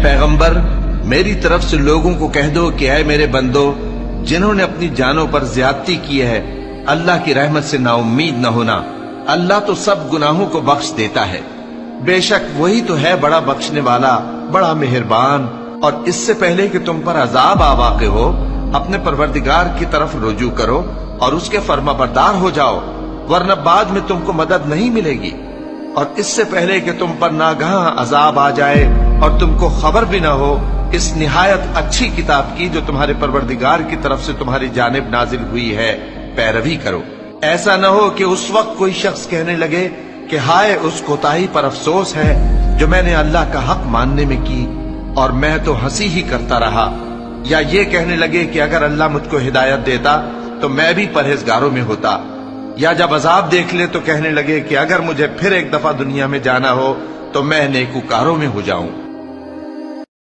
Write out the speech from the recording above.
पैगंबर, मेरी तरफ से लोगों को कह दो कि ऐ मेरे बंदो, जिन्होंने अपनी जानों पर ज्यादती की है, अल्लाह की रहमत से नाउम्मीद न होना। अल्लाह तो सब गुनाहों को बख्श देता है। बेशक वही तो है बड़ा बख्शने वाला, बड़ा मेहरबान। और इससे पहले कि तुम पर अजाब आ वाक़े हो, अपने परवरदिगार की तरफ रुजू करो और उसके फर्माबरदार हो जाओ, वरना बाद में तुमको मदद नहीं मिलेगी। और इससे पहले कि तुम पर नागहां अजाब आ जाए और तुमको खबर भी ना हो, इस निहायत अच्छी किताब की जो तुम्हारे परवरदिगार की तरफ से तुम्हारी जानिब नाजिल हुई है, पैरवी करो। ऐसा न हो कि उस वक्त कोई शख्स कहने लगे कि हाय उस कोताही पर अफसोस है जो मैंने अल्लाह का हक मानने में की और मैं तो हंसी ही करता रहा। या ये कहने लगे कि अगर अल्लाह मुझको हिदायत देता तो मैं भी परहेजगारों में होता। या जब अजाब देख ले तो कहने लगे कि अगर मुझे फिर एक दफा दुनिया में जाना हो तो मैं नेकूकारों में हो जाऊं।